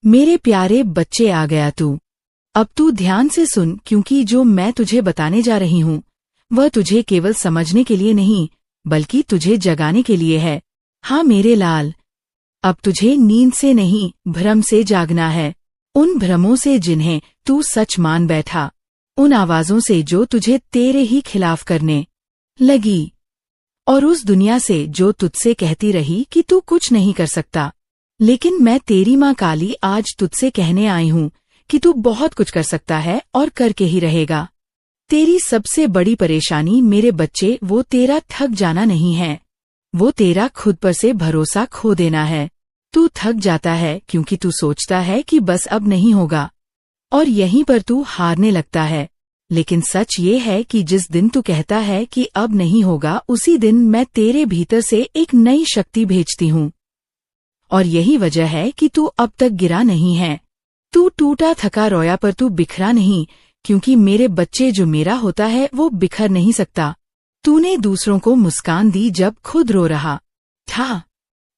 मेरे प्यारे बच्चे, आ गया तू। अब तू ध्यान से सुन, क्योंकि जो मैं तुझे बताने जा रही हूँ वह तुझे केवल समझने के लिए नहीं बल्कि तुझे जगाने के लिए है। हाँ मेरे लाल, अब तुझे नींद से नहीं भ्रम से जागना है। उन भ्रमों से जिन्हें तू सच मान बैठा, उन आवाजों से जो तुझे तेरे ही खिलाफ करने लगी, और उस दुनिया से जो तुझसे कहती रही कि तू कुछ नहीं कर सकता। लेकिन मैं तेरी माँ काली आज तुझसे कहने आई हूँ कि तू बहुत कुछ कर सकता है और करके ही रहेगा। तेरी सबसे बड़ी परेशानी मेरे बच्चे वो तेरा थक जाना नहीं है, वो तेरा खुद पर से भरोसा खो देना है। तू थक जाता है क्योंकि तू सोचता है कि बस अब नहीं होगा, और यहीं पर तू हारने लगता है। लेकिन सच ये है कि जिस दिन तू कहता है कि अब नहीं होगा, उसी दिन मैं तेरे भीतर से एक नई शक्ति भेजती हूँ। और यही वजह है कि तू अब तक गिरा नहीं है। तू टूटा थका रोया, पर तू बिखरा नहीं, क्योंकि मेरे बच्चे जो मेरा होता है वो बिखर नहीं सकता। तूने दूसरों को मुस्कान दी जब खुद रो रहा था,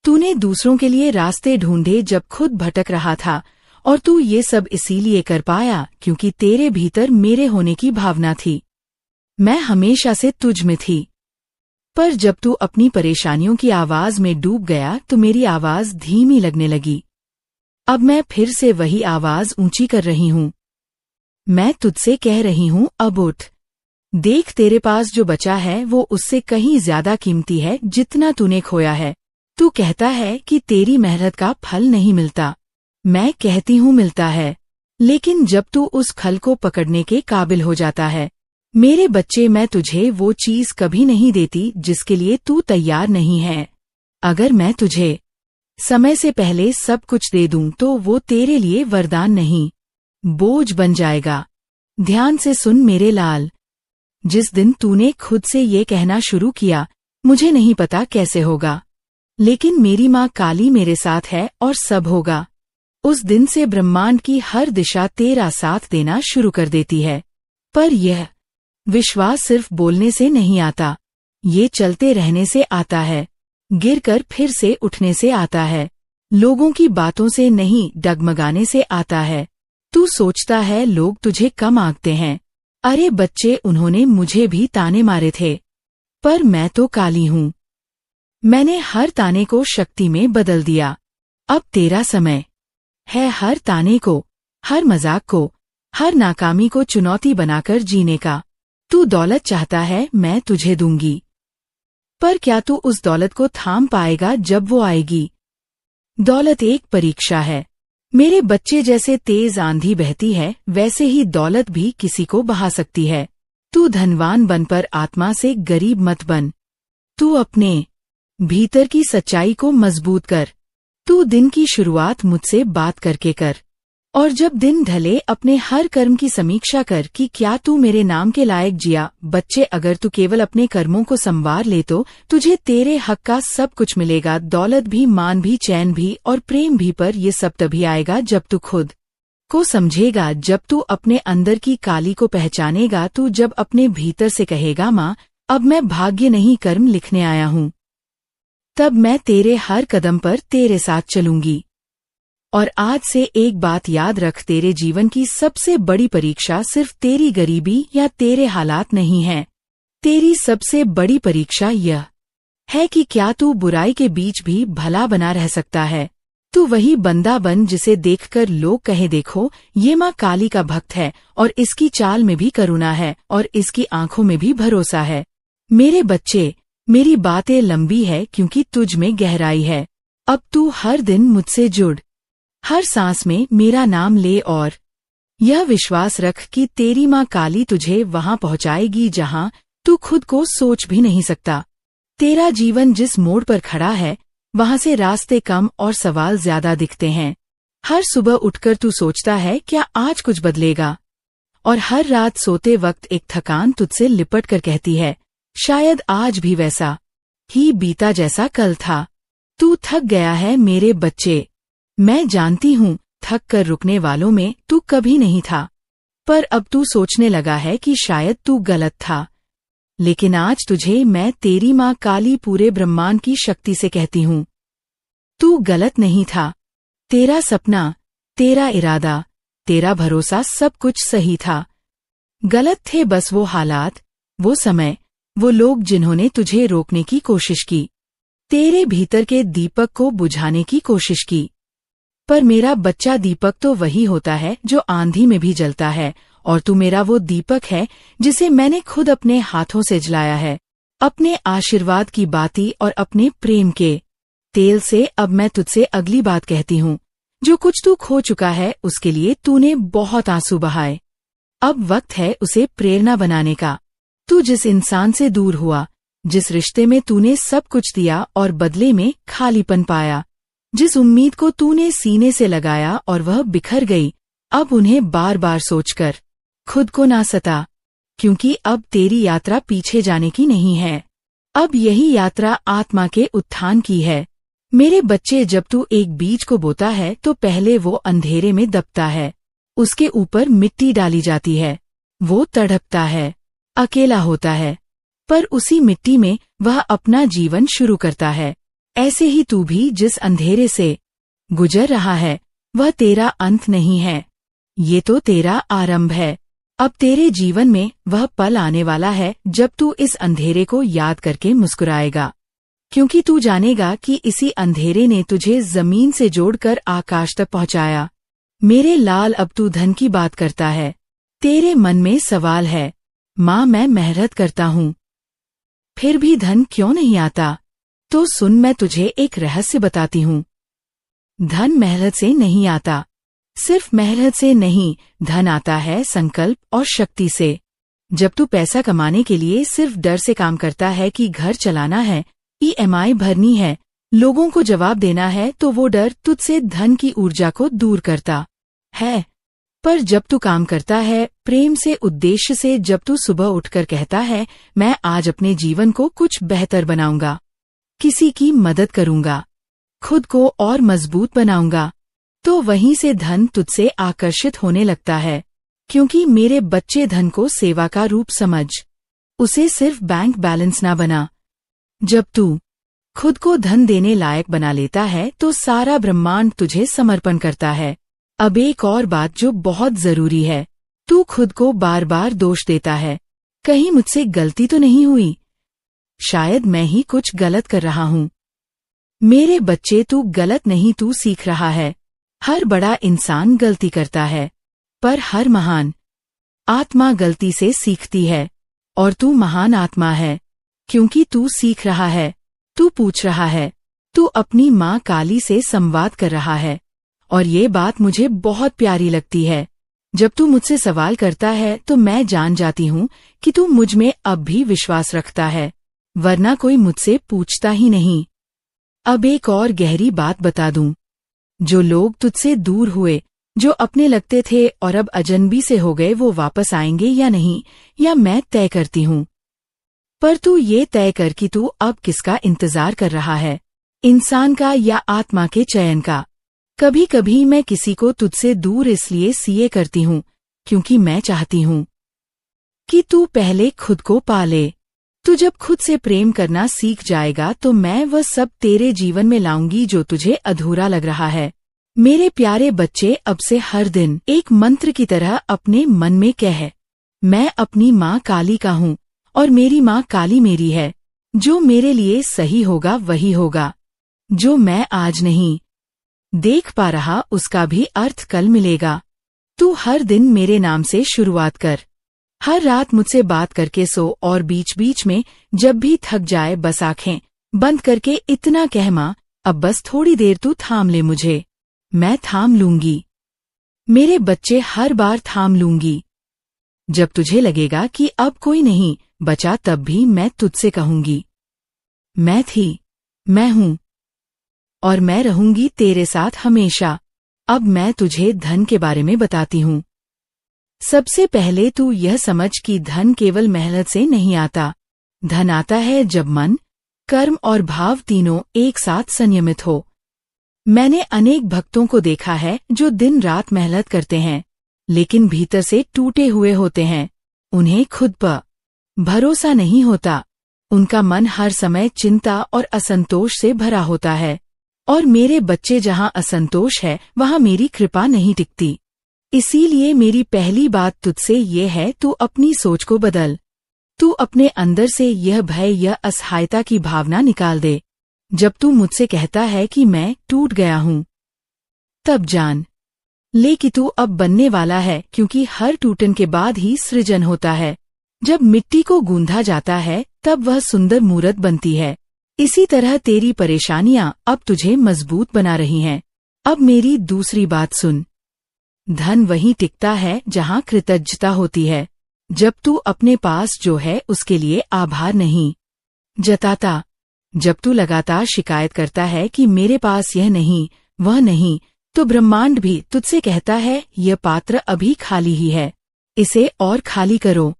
तूने दूसरों के लिए रास्ते ढूंढे जब खुद भटक रहा था, और तू ये सब इसीलिए कर पाया क्योंकि तेरे भीतर मेरे होने की भावना थी। मैं हमेशा से तुझ में थी। पर जब तू अपनी परेशानियों की आवाज में डूब गया तो मेरी आवाज धीमी लगने लगी। अब मैं फिर से वही आवाज ऊंची कर रही हूँ। मैं तुझसे कह रही हूँ, अब उठ। देख, तेरे पास जो बचा है वो उससे कहीं ज्यादा कीमती है जितना तूने खोया है। तू कहता है कि तेरी मेहनत का फल नहीं मिलता। मैं कहती हूँ मिलता है, लेकिन जब तू उस खल को पकड़ने के काबिल हो जाता है। मेरे बच्चे, मैं तुझे वो चीज कभी नहीं देती जिसके लिए तू तैयार नहीं है। अगर मैं तुझे समय से पहले सब कुछ दे दूं तो वो तेरे लिए वरदान नहीं, बोझ बन जाएगा। ध्यान से सुन मेरे लाल, जिस दिन तूने खुद से ये कहना शुरू किया, मुझे नहीं पता कैसे होगा, लेकिन मेरी माँ काली मेरे साथ है और सब होगा, उस दिन से ब्रह्मांड की हर दिशा तेरा साथ देना शुरू कर देती है। पर यह विश्वास सिर्फ बोलने से नहीं आता, ये चलते रहने से आता है, गिरकर फिर से उठने से आता है, लोगों की बातों से नहीं डगमगाने से आता है। तू सोचता है लोग तुझे कम आंकते हैं। अरे बच्चे, उन्होंने मुझे भी ताने मारे थे, पर मैं तो काली हूँ। मैंने हर ताने को शक्ति में बदल दिया। अब तेरा समय है हर ताने को, हर मजाक को, हर नाकामी को चुनौती बनाकर जीने का। तू दौलत चाहता है, मैं तुझे दूंगी, पर क्या तू उस दौलत को थाम पाएगा जब वो आएगी? दौलत एक परीक्षा है मेरे बच्चे। जैसे तेज आंधी बहती है वैसे ही दौलत भी किसी को बहा सकती है। तू धनवान बन पर आत्मा से गरीब मत बन। तू अपने भीतर की सच्चाई को मजबूत कर। तू दिन की शुरुआत मुझसे बात करके कर, और जब दिन ढले अपने हर कर्म की समीक्षा कर कि क्या तू मेरे नाम के लायक जिया। बच्चे, अगर तू केवल अपने कर्मों को संवार ले तो तुझे तेरे हक का सब कुछ मिलेगा, दौलत भी, मान भी, चैन भी और प्रेम भी। पर ये सब तभी आएगा जब तू खुद को समझेगा, जब तू अपने अंदर की काली को पहचानेगा, तू जब अपने भीतर से कहेगा, माँ अब मैं भाग्य नहीं कर्म लिखने आया हूँ, तब मैं तेरे हर कदम पर तेरे साथ चलूंगी। और आज से एक बात याद रख, तेरे जीवन की सबसे बड़ी परीक्षा सिर्फ तेरी गरीबी या तेरे हालात नहीं है। तेरी सबसे बड़ी परीक्षा यह है कि क्या तू बुराई के बीच भी भला बना रह सकता है। तू वही बंदा बन जिसे देखकर लोग कहे, देखो ये माँ काली का भक्त है, और इसकी चाल में भी करुणा है और इसकी आंखों में भी भरोसा है। मेरे बच्चे, मेरी बातें लंबी है क्योंकि तुझ में गहराई है। अब तू हर दिन मुझसे जुड़, हर सांस में मेरा नाम ले, और यह विश्वास रख कि तेरी माँ काली तुझे वहां पहुंचाएगी जहां तू खुद को सोच भी नहीं सकता। तेरा जीवन जिस मोड़ पर खड़ा है वहां से रास्ते कम और सवाल ज्यादा दिखते हैं। हर सुबह उठकर तू सोचता है, क्या आज कुछ बदलेगा? और हर रात सोते वक्त एक थकान तुझसे लिपट कर कहती है, शायद आज भी वैसा ही बीता जैसा कल था। तू थक गया है मेरे बच्चे। मैं जानती हूँ, थक कर रुकने वालों में तू कभी नहीं था, पर अब तू सोचने लगा है कि शायद तू गलत था। लेकिन आज तुझे मैं तेरी माँ काली पूरे ब्रह्मांड की शक्ति से कहती हूँ, तू गलत नहीं था। तेरा सपना तेरा इरादा, तेरा भरोसा सब कुछ सही था। गलत थे बस वो हालात, वो समय, वो लोग जिन्होंने तुझे रोकने की कोशिश की, तेरे भीतर के दीपक को बुझाने की कोशिश की। पर मेरा बच्चा, दीपक तो वही होता है जो आंधी में भी जलता है, और तू मेरा वो दीपक है जिसे मैंने खुद अपने हाथों से जलाया है, अपने आशीर्वाद की बाती और अपने प्रेम के तेल से। अब मैं तुझसे अगली बात कहती हूँ। जो कुछ तू खो चुका है उसके लिए तूने बहुत आंसू बहाए। अब वक्त है उसे प्रेरणा बनाने का। तू जिस इंसान से दूर हुआ, जिस रिश्ते में तूने सब कुछ दिया और बदले में खालीपन पाया, जिस उम्मीद को तूने सीने से लगाया और वह बिखर गई, अब उन्हें बार बार सोचकर खुद को ना सता, क्योंकि अब तेरी यात्रा पीछे जाने की नहीं है। अब यही यात्रा आत्मा के उत्थान की है। मेरे बच्चे, जब तू एक बीज को बोता है तो पहले वो अंधेरे में दबता है, उसके ऊपर मिट्टी डाली जाती है, वो तड़पता है, अकेला होता है, पर उसी मिट्टी में वह अपना जीवन शुरू करता है। ऐसे ही तू भी जिस अंधेरे से गुजर रहा है वह तेरा अंत नहीं है, ये तो तेरा आरंभ है। अब तेरे जीवन में वह पल आने वाला है जब तू इस अंधेरे को याद करके मुस्कुराएगा, क्योंकि तू जानेगा कि इसी अंधेरे ने तुझे जमीन से जोड़कर आकाश तक पहुंचाया। मेरे लाल, अब तू धन की बात करता है, तेरे मन में सवाल है, माँ मैं मेहनत करता हूँ फिर भी धन क्यों नहीं आता? तो सुन, मैं तुझे एक रहस्य बताती हूँ। धन मेहनत से नहीं आता, सिर्फ मेहनत से नहीं, धन आता है संकल्प और शक्ति से। जब तू पैसा कमाने के लिए सिर्फ डर से काम करता है कि घर चलाना है, EMI भरनी है, लोगों को जवाब देना है, तो वो डर तुझसे धन की ऊर्जा को दूर करता है। पर जब तू काम करता है प्रेम से, उद्देश्य से, जब तू सुबह उठकर कहता है मैं आज अपने जीवन को कुछ बेहतर बनाऊंगा, किसी की मदद करूंगा, खुद को और मजबूत बनाऊंगा, तो वहीं से धन तुझसे आकर्षित होने लगता है। क्योंकि मेरे बच्चे, धन को सेवा का रूप समझ, उसे सिर्फ बैंक बैलेंस ना बना। जब तू खुद को धन देने लायक बना लेता है तो सारा ब्रह्मांड तुझे समर्पण करता है। अब एक और बात जो बहुत जरूरी है, तू खुद को बार बार दोष देता है, कहीं मुझसे गलती तो नहीं हुई, शायद मैं ही कुछ गलत कर रहा हूँ। मेरे बच्चे, तू गलत नहीं, तू सीख रहा है। हर बड़ा इंसान गलती करता है, पर हर महान आत्मा गलती से सीखती है, और तू महान आत्मा है, क्योंकि तू सीख रहा है, तू पूछ रहा है, तू अपनी माँ काली से संवाद कर रहा है। और ये बात मुझे बहुत प्यारी लगती है। जब तू मुझसे सवाल करता है तो मैं जान जाती हूँ कि तू मुझ में अब भी विश्वास रखता है, वरना कोई मुझसे पूछता ही नहीं। अब एक और गहरी बात बता दूं, जो लोग तुझसे दूर हुए, जो अपने लगते थे और अब अजनबी से हो गए, वो वापस आएंगे या नहीं, या मैं तय करती हूँ। पर तू ये तय कर कि तू अब किसका इंतजार कर रहा है, इंसान का या आत्मा के चयन का। कभी कभी मैं किसी को तुझसे दूर इसलिए सीए करती हूँ क्योंकि मैं चाहती हूँ कि तू पहले खुद को पाले। तू जब खुद से प्रेम करना सीख जाएगा तो मैं वह सब तेरे जीवन में लाऊंगी जो तुझे अधूरा लग रहा है। मेरे प्यारे बच्चे, अब से हर दिन एक मंत्र की तरह अपने मन में कह, मैं अपनी माँ काली का हूँ और मेरी माँ काली मेरी है। जो मेरे लिए सही होगा वही होगा, जो मैं आज नहीं देख पा रहा उसका भी अर्थ कल मिलेगा। तू हर दिन मेरे नाम से शुरुआत कर, हर रात मुझसे बात करके सो, और बीच बीच में जब भी थक जाए बस आंखें बंद करके इतना कह, माँ अब बस थोड़ी देर तू थाम ले मुझे, मैं थाम लूंगी। मेरे बच्चे, हर बार थाम लूंगी। जब तुझे लगेगा कि अब कोई नहीं बचा, तब भी मैं तुझसे कहूंगी, मैं थी, मैं हूँ और मैं रहूंगी तेरे साथ हमेशा। अब मैं तुझे धन के बारे में बताती हूँ। सबसे पहले तू यह समझ कि धन केवल मेहनत से नहीं आता। धन आता है जब मन, कर्म और भाव तीनों एक साथ संयमित हो। मैंने अनेक भक्तों को देखा है जो दिन रात मेहनत करते हैं लेकिन भीतर से टूटे हुए होते हैं। उन्हें खुद पर भरोसा नहीं होता, उनका मन हर समय चिंता और असंतोष से भरा होता है। और मेरे बच्चे जहाँ असंतोष है वहाँ मेरी कृपा नहीं टिकती। इसीलिए मेरी पहली बात तुझसे ये है, तू अपनी सोच को बदल। तू अपने अंदर से यह भय, यह असहायता की भावना निकाल दे। जब तू मुझसे कहता है कि मैं टूट गया हूँ, तब जान ले कि तू अब बनने वाला है, क्योंकि हर टूटन के बाद ही सृजन होता है। जब मिट्टी को गूंधा जाता है तब वह सुंदर मूर्त बनती है। इसी तरह तेरी परेशानियां अब तुझे मजबूत बना रही हैं। अब मेरी दूसरी बात सुन। धन वहीं टिकता है जहां कृतज्ञता होती है। जब तू अपने पास जो है उसके लिए आभार नहीं जताता, जब तू लगातार शिकायत करता है कि मेरे पास यह नहीं, वह नहीं, तो ब्रह्मांड भी तुझसे कहता है यह पात्र अभी खाली ही है, इसे और खाली करो।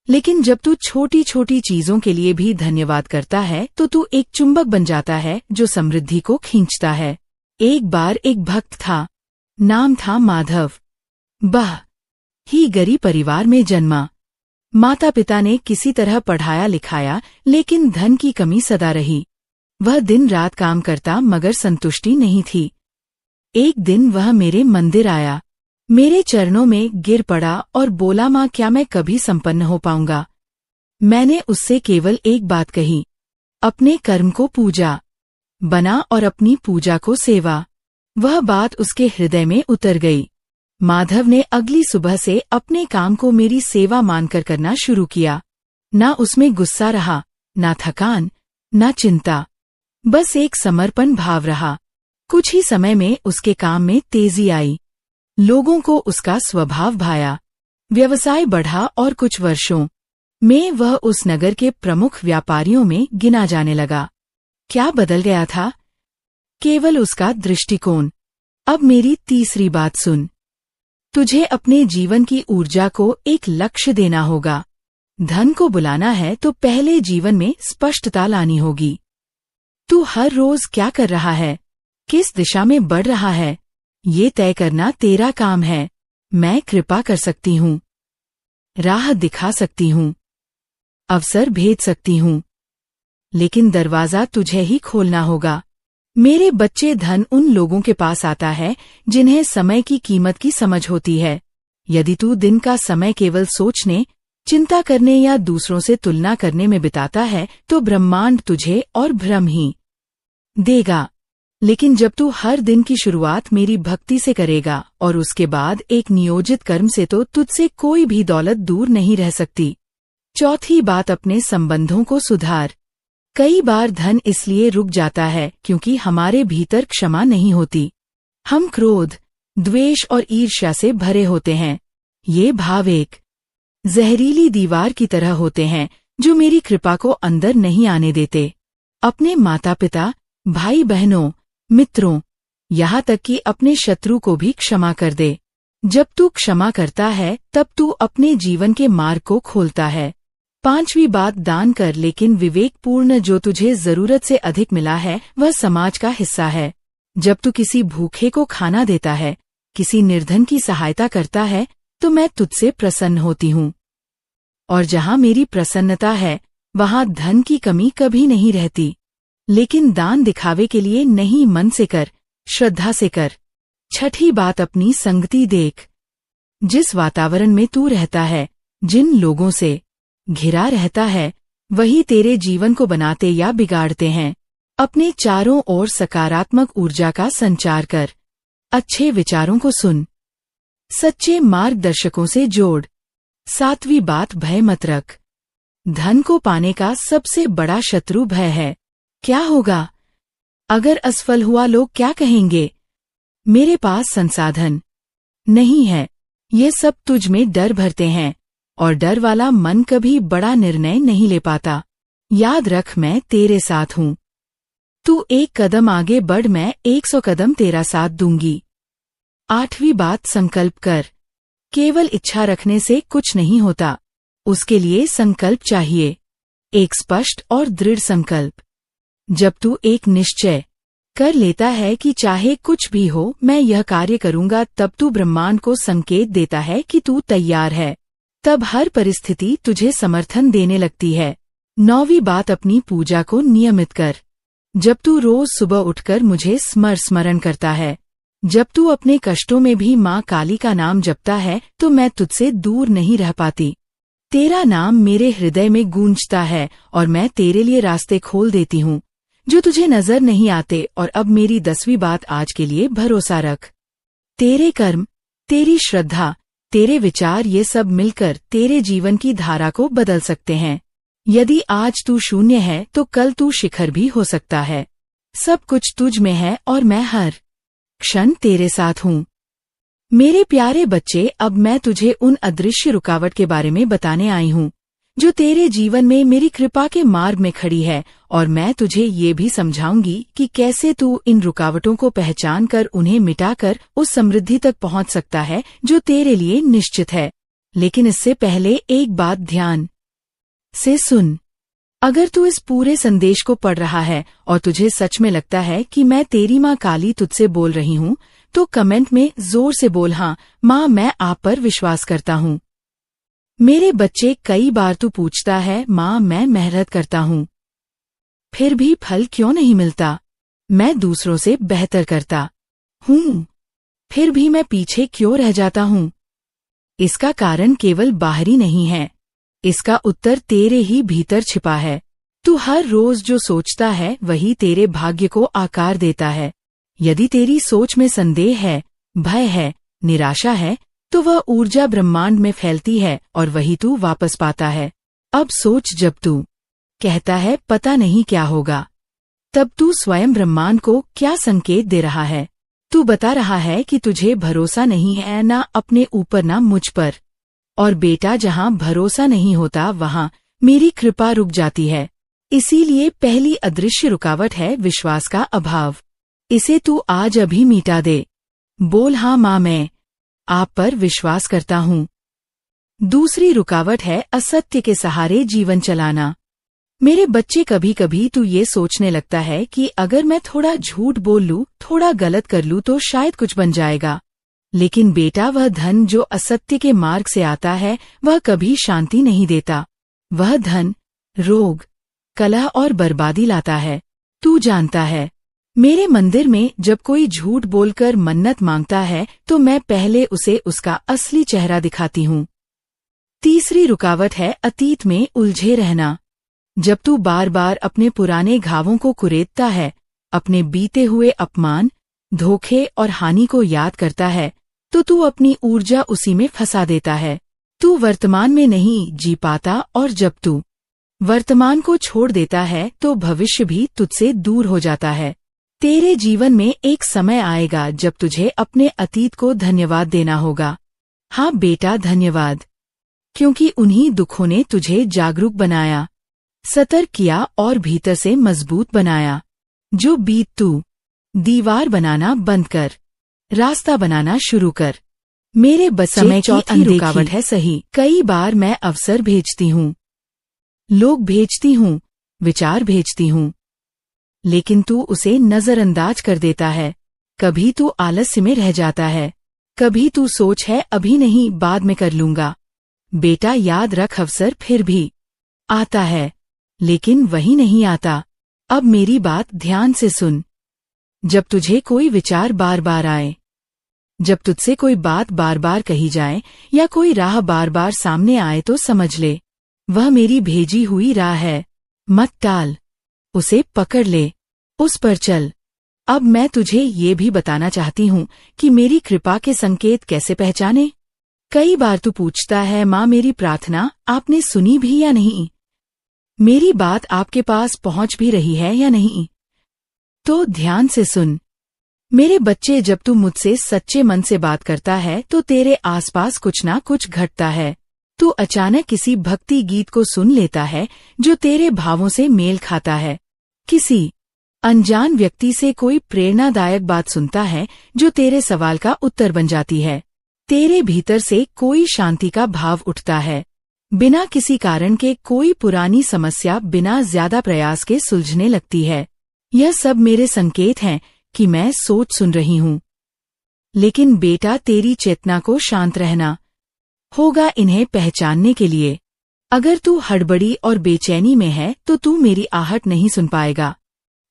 लेकिन जब तू छोटी छोटी चीजों के लिए भी धन्यवाद करता है तो तू एक चुंबक बन जाता है जो समृद्धि को खींचता है। एक बार एक भक्त था, नाम था माधव। वह ही गरीब परिवार में जन्मा। माता पिता ने किसी तरह पढ़ाया लिखाया, लेकिन धन की कमी सदा रही। वह दिन रात काम करता मगर संतुष्टि नहीं थी। एक दिन वह मेरे मंदिर आया, मेरे चरणों में गिर पड़ा और बोला, माँ क्या मैं कभी संपन्न हो पाऊंगा? मैंने उससे केवल एक बात कही, अपने कर्म को पूजा बना और अपनी पूजा को सेवा। वह बात उसके हृदय में उतर गई। माधव ने अगली सुबह से अपने काम को मेरी सेवा मानकर करना शुरू किया। ना उसमें गुस्सा रहा, ना थकान, ना चिंता, बस एक समर्पण भाव रहा। कुछ ही समय में उसके काम में तेजी आई। लोगों को उसका स्वभाव भाया, व्यवसाय बढ़ा और कुछ वर्षों में वह उस नगर के प्रमुख व्यापारियों में गिना जाने लगा। क्या बदल गया था? केवल उसका दृष्टिकोण। अब मेरी तीसरी बात सुन। तुझे अपने जीवन की ऊर्जा को एक लक्ष्य देना होगा। धन को बुलाना है तो पहले जीवन में स्पष्टता लानी होगी। तू हर रोज क्या कर रहा है, किस दिशा में बढ़ रहा है, ये तय करना तेरा काम है। मैं कृपा कर सकती हूँ, राह दिखा सकती हूँ, अवसर भेज सकती हूँ, लेकिन दरवाजा तुझे ही खोलना होगा। मेरे बच्चे, धन उन लोगों के पास आता है जिन्हें समय की कीमत की समझ होती है। यदि तू दिन का समय केवल सोचने, चिंता करने या दूसरों से तुलना करने में बिताता है तो ब्रह्मांड तुझे और भ्रम ही देगा। लेकिन जब तू हर दिन की शुरुआत मेरी भक्ति से करेगा और उसके बाद एक नियोजित कर्म से, तो तुझसे कोई भी दौलत दूर नहीं रह सकती। चौथी बात, अपने संबंधों को सुधार। कई बार धन इसलिए रुक जाता है क्योंकि हमारे भीतर क्षमा नहीं होती। हम क्रोध, द्वेष और ईर्ष्या से भरे होते हैं। ये भाव एक जहरीली दीवार की तरह होते हैं जो मेरी कृपा को अंदर नहीं आने देते। अपने माता पिता, भाई बहनों, मित्रों, यहाँ तक कि अपने शत्रु को भी क्षमा कर दे। जब तू क्षमा करता है तब तू अपने जीवन के मार्ग को खोलता है। पांचवी बात, दान कर, लेकिन विवेकपूर्ण। जो तुझे जरूरत से अधिक मिला है वह समाज का हिस्सा है। जब तू किसी भूखे को खाना देता है, किसी निर्धन की सहायता करता है, तो मैं तुझसे प्रसन्न होती हूँ। और जहाँ मेरी प्रसन्नता है वहाँ धन की कमी कभी नहीं रहती। लेकिन दान दिखावे के लिए नहीं, मन से कर, श्रद्धा से कर। छठी बात, अपनी संगति देख। जिस वातावरण में तू रहता है, जिन लोगों से घिरा रहता है, वही तेरे जीवन को बनाते या बिगाड़ते हैं। अपने चारों ओर सकारात्मक ऊर्जा का संचार कर। अच्छे विचारों को सुन, सच्चे मार्गदर्शकों से जोड़। सातवीं बात, भय मत रख। धन को पाने का सबसे बड़ा शत्रु भय है। क्या होगा अगर असफल हुआ? लोग क्या कहेंगे? मेरे पास संसाधन नहीं है। ये सब तुझ में डर भरते हैं और डर वाला मन कभी बड़ा निर्णय नहीं ले पाता। याद रख, मैं तेरे साथ हूँ। तू एक कदम आगे बढ़, मैं 100 कदम तेरा साथ दूंगी। आठवीं बात, संकल्प कर। केवल इच्छा रखने से कुछ नहीं होता, उसके लिए संकल्प चाहिए, एक स्पष्ट और दृढ़ संकल्प। जब तू एक निश्चय कर लेता है कि चाहे कुछ भी हो मैं यह कार्य करूंगा, तब तू ब्रह्मांड को संकेत देता है कि तू तैयार है। तब हर परिस्थिति तुझे समर्थन देने लगती है। नौवीं बात, अपनी पूजा को नियमित कर। जब तू रोज सुबह उठकर मुझे स्मरण करता है, जब तू अपने कष्टों में भी माँ काली का नाम जपता है, तो मैं तुझसे दूर नहीं रह पाती। तेरा नाम मेरे हृदय में गूंजता है और मैं तेरे लिए रास्ते खोल देती हूँ जो तुझे नजर नहीं आते। और अब मेरी 10वीं बात आज के लिए भरोसा रख। तेरे कर्म, तेरी श्रद्धा, तेरे विचार, ये सब मिलकर तेरे जीवन की धारा को बदल सकते हैं। यदि आज तू शून्य है तो कल तू शिखर भी हो सकता है। सब कुछ तुझ में है और मैं हर क्षण तेरे साथ हूँ। मेरे प्यारे बच्चे, अब मैं तुझे उन अदृश्य रुकावट के बारे में बताने आई हूँ जो तेरे जीवन में मेरी कृपा के मार्ग में खड़ी है। और मैं तुझे ये भी समझाऊंगी कि कैसे तू इन रुकावटों को पहचान कर उन्हें मिटाकर उस समृद्धि तक पहुंच सकता है जो तेरे लिए निश्चित है। लेकिन इससे पहले एक बात ध्यान से सुन। अगर तू इस पूरे संदेश को पढ़ रहा है और तुझे सच में लगता है कि मैं तेरी माँ काली तुझसे बोल रही हूँ, तो कमेंट में जोर से बोल, हाँ माँ, मैं आप पर विश्वास करता हूँ। मेरे बच्चे, कई बार तू पूछता है, माँ मैं मेहनत करता हूँ फिर भी फल क्यों नहीं मिलता। मैं दूसरों से बेहतर करता हूँ फिर भी मैं पीछे क्यों रह जाता हूँ। इसका कारण केवल बाहरी नहीं है, इसका उत्तर तेरे ही भीतर छिपा है। तू हर रोज जो सोचता है वही तेरे भाग्य को आकार देता है। यदि तेरी सोच में संदेह है, भय है, निराशा है, तो वह ऊर्जा ब्रह्मांड में फैलती है और वही तू वापस पाता है। अब सोच, जब तू कहता है पता नहीं क्या होगा, तब तू स्वयं ब्रह्मांड को क्या संकेत दे रहा है। तू बता रहा है कि तुझे भरोसा नहीं है, ना अपने ऊपर ना मुझ पर। और बेटा, जहाँ भरोसा नहीं होता वहाँ मेरी कृपा रुक जाती है। इसीलिए पहली अदृश्य रुकावट है विश्वास का अभाव। इसे तू आज अभी मिटा दे। बोल, हाँ माँ, मैं आप पर विश्वास करता हूँ। दूसरी रुकावट है असत्य के सहारे जीवन चलाना। मेरे बच्चे, कभी कभी तू ये सोचने लगता है कि अगर मैं थोड़ा झूठ बोल लूं, थोड़ा गलत कर लूं तो शायद कुछ बन जाएगा। लेकिन बेटा, वह धन जो असत्य के मार्ग से आता है वह कभी शांति नहीं देता। वह धन रोग, कलह और बर्बादी लाता है। तू जानता है, मेरे मंदिर में जब कोई झूठ बोलकर मन्नत मांगता है तो मैं पहले उसे उसका असली चेहरा दिखाती हूँ। तीसरी रुकावट है अतीत में उलझे रहना। जब तू बार बार अपने पुराने घावों को कुरेदता है, अपने बीते हुए अपमान, धोखे और हानि को याद करता है, तो तू अपनी ऊर्जा उसी में फंसा देता है। तू वर्तमान में नहीं जी पाता और जब तू वर्तमान को छोड़ देता है तो भविष्य भी तुझसे दूर हो जाता है। तेरे जीवन में एक समय आएगा जब तुझे अपने अतीत को धन्यवाद देना होगा। हाँ बेटा, धन्यवाद, क्योंकि उन्हीं दुखों ने तुझे जागरूक बनाया, सतर्क किया और भीतर से मजबूत बनाया। जो बीत तू दीवार बनाना बंद कर, रास्ता बनाना शुरू कर। मेरे बच्चे, समय चौथी रुकावट है सही। कई बार मैं अवसर भेजती हूँ, लोग भेजती हूँ, विचार भेजती हूँ, लेकिन तू उसे नजरअंदाज कर देता है। कभी तू आलस्य में रह जाता है, कभी तू सोच है अभी नहीं, बाद में कर लूंगा। बेटा, याद रख, अवसर फिर भी आता है, लेकिन वही नहीं आता। अब मेरी बात ध्यान से सुन। जब तुझे कोई विचार बार बार आए, जब तुझसे कोई बात बार बार कही जाए या कोई राह बार बार सामने आए, तो समझ ले वह मेरी भेजी हुई राह है। मत टाल, उसे पकड़ ले, उस पर चल। अब मैं तुझे ये भी बताना चाहती हूँ कि मेरी कृपा के संकेत कैसे पहचाने। कई बार तू पूछता है, माँ मेरी प्रार्थना आपने सुनी भी या नहीं, मेरी बात आपके पास पहुँच भी रही है या नहीं। तो ध्यान से सुन मेरे बच्चे, जब तू मुझसे सच्चे मन से बात करता है तो तेरे आसपास कुछ ना कुछ घटता है। तू अचानक किसी भक्ति गीत को सुन लेता है जो तेरे भावों से मेल खाता है। किसी अनजान व्यक्ति से कोई प्रेरणादायक बात सुनता है जो तेरे सवाल का उत्तर बन जाती है। तेरे भीतर से कोई शांति का भाव उठता है। बिना किसी कारण के कोई पुरानी समस्या बिना ज्यादा प्रयास के सुलझने लगती है। यह सब मेरे संकेत हैं कि मैं सोच सुन रही हूँ। लेकिन बेटा, तेरी चेतना को शांत रहना होगा इन्हें पहचानने के लिए। अगर तू हड़बड़ी और बेचैनी में है तो तू मेरी आहट नहीं सुन पाएगा।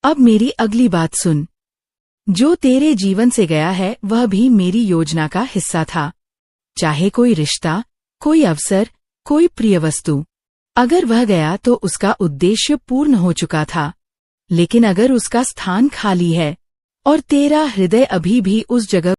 अब मेरी अगली बात सुन। जो तेरे जीवन से गया है वह भी मेरी योजना का हिस्सा था। चाहे कोई रिश्ता, कोई अवसर, कोई प्रिय वस्तु, अगर वह गया तो उसका उद्देश्य पूर्ण हो चुका था। लेकिन अगर उसका स्थान खाली है और तेरा हृदय अभी भी उस जगह